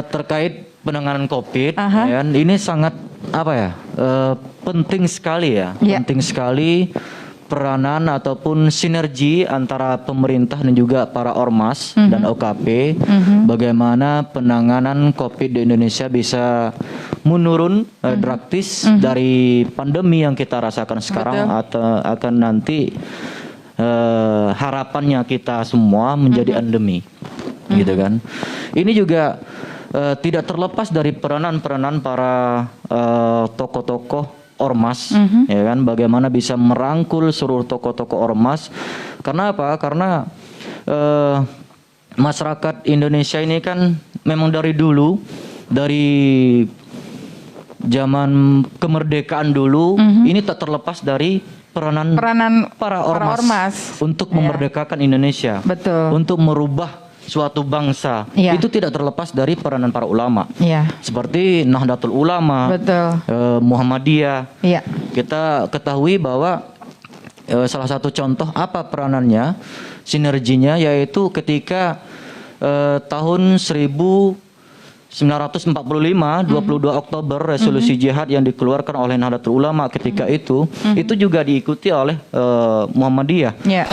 Terkait penanganan COVID, Aha. ya, ini sangat apa ya? Penting sekali ya. Ya. Penting sekali peranan ataupun sinergi antara pemerintah dan juga para ormas dan OKP, bagaimana penanganan COVID di Indonesia bisa menurun drastis dari pandemi yang kita rasakan sekarang atau akan nanti harapannya kita semua menjadi endemi, gitu kan. Ini juga tidak terlepas dari peranan-peranan para tokoh-tokoh ormas, ya kan, bagaimana bisa merangkul seluruh tokoh-tokoh ormas. Karena apa? Karena masyarakat Indonesia ini kan memang dari dulu, dari zaman kemerdekaan dulu, ini tak terlepas dari peranan para ormas untuk memerdekakan Indonesia, Betul. untuk merubah suatu bangsa. Iya. Itu tidak terlepas dari peranan para ulama. Iya. Seperti Nahdlatul Ulama, Betul. Muhammadiyah. Iya. Kita ketahui bahwa salah satu contoh apa peranannya, sinerginya, yaitu ketika tahun 1945, 22 Oktober, resolusi jihad yang dikeluarkan oleh Nahdlatul Ulama ketika itu juga diikuti oleh Muhammadiyah. Iya.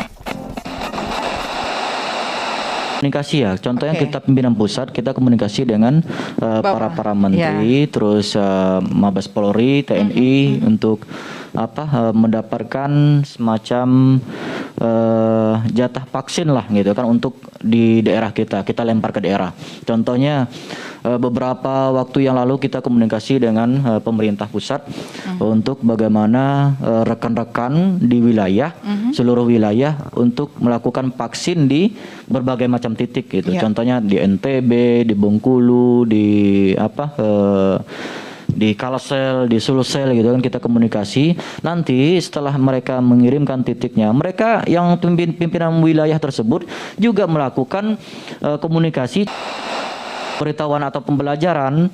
Komunikasi ya, contohnya kita pimpinan pusat, kita komunikasi dengan para menteri, terus Mabes Polri, TNI untuk mendapatkan semacam jatah vaksin lah gitu kan untuk di daerah kita lempar ke daerah. Contohnya beberapa waktu yang lalu kita komunikasi dengan pemerintah pusat untuk bagaimana rekan-rekan di wilayah, seluruh wilayah untuk melakukan vaksin di berbagai macam titik gitu. Contohnya di NTB, di Bengkulu, di di Kalsel, di Sulsel gitu kan, kita komunikasi. Nanti setelah mereka mengirimkan titiknya, mereka yang pimpinan wilayah tersebut juga melakukan komunikasi, pemberitahuan atau pembelajaran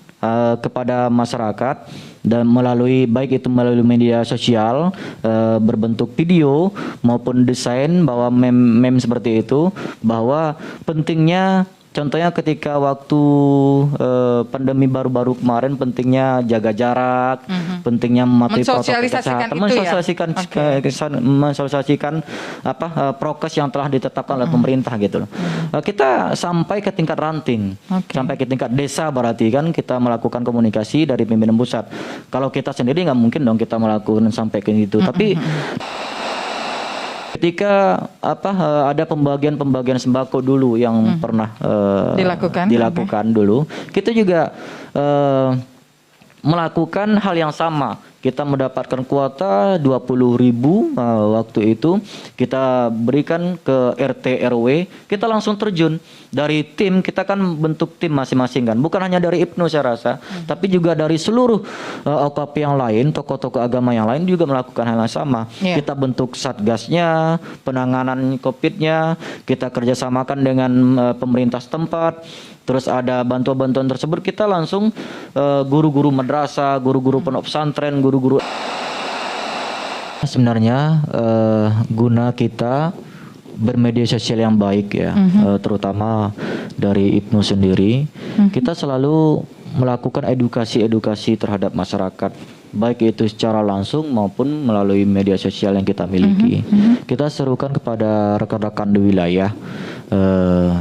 kepada masyarakat, dan melalui baik itu melalui media sosial berbentuk video maupun desain, bahwa meme seperti itu, bahwa pentingnya, contohnya ketika waktu pandemi baru-baru kemarin, pentingnya jaga jarak, pentingnya mematuhi protokol kesehatan, mensosialisasikan prokes yang telah ditetapkan oleh pemerintah gitu. Kita sampai ke tingkat ranting, sampai ke tingkat desa, berarti kan kita melakukan komunikasi dari pimpinan pusat. Kalau kita sendiri nggak mungkin dong kita melakukan sampai ke itu, tapi ketika ada pembagian sembako dulu yang pernah dilakukan dulu, kita juga melakukan hal yang sama. Kita mendapatkan kuota 20.000 waktu itu, kita berikan ke RT RW, kita langsung terjun dari tim, kita kan bentuk tim masing-masing kan, bukan hanya dari IPNU saya rasa, tapi juga dari seluruh OKP yang lain, tokoh-tokoh agama yang lain juga melakukan hal yang sama. Kita bentuk satgasnya, penanganan COVID-nya, kita kerjasamakan dengan pemerintah setempat. Terus ada bantuan-bantuan tersebut, kita langsung guru-guru madrasah, guru-guru pondok pesantren, guru-guru. Sebenarnya guna kita bermedia sosial yang baik ya, terutama dari IPNU sendiri, kita selalu melakukan edukasi terhadap masyarakat, baik itu secara langsung maupun melalui media sosial yang kita miliki. Kita serukan kepada rekan-rekan di wilayah,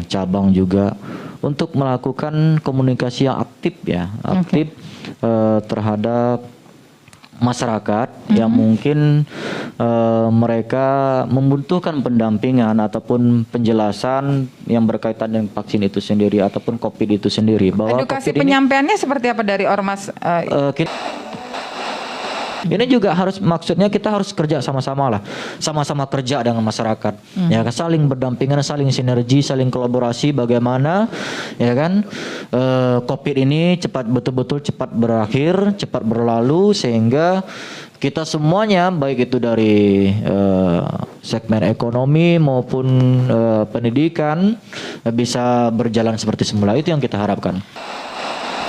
cabang juga, untuk melakukan komunikasi yang aktif ya, terhadap masyarakat yang mungkin mereka membutuhkan pendampingan ataupun penjelasan yang berkaitan dengan vaksin itu sendiri ataupun COVID itu sendiri. Bahwa edukasi COVID penyampaiannya seperti apa dari ormas? Ini juga harus, maksudnya kita harus kerja sama-sama lah, sama-sama kerja dengan masyarakat, ya kan, saling berdampingan, saling sinergi, saling kolaborasi, bagaimana ya kan COVID ini betul-betul cepat berakhir, cepat berlalu, sehingga kita semuanya, baik itu dari segmen ekonomi maupun pendidikan, bisa berjalan seperti semula. Itu yang kita harapkan.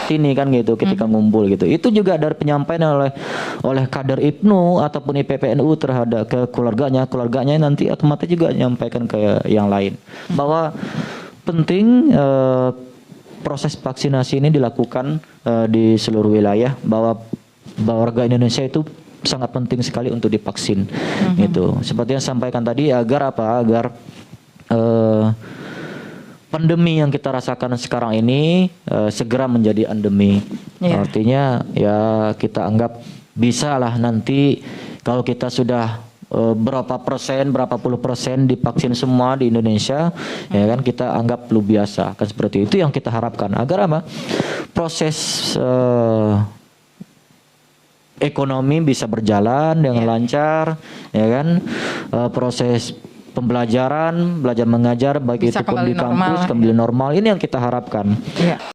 Ini kan gitu, ketika ngumpul gitu, itu juga dari penyampaian oleh kader IPNU ataupun IPPNU terhadap ke keluarganya nanti otomatis juga menyampaikan ke yang lain, bahwa penting proses vaksinasi ini dilakukan di seluruh wilayah, bahwa warga Indonesia itu sangat penting sekali untuk divaksin. Gitu. Seperti yang sampaikan tadi, agar apa? Agar pandemi yang kita rasakan sekarang ini segera menjadi endemi. Artinya ya kita anggap bisa lah nanti kalau kita sudah berapa puluh persen divaksin semua di Indonesia, ya kan, kita anggap luar biasa. Kan seperti itu yang kita harapkan, agar apa? Proses ekonomi bisa berjalan dengan lancar, ya kan? Proses pembelajaran, belajar mengajar baik Bisa itu pun di kembali normal. kampus kembali normal, ini yang kita harapkan.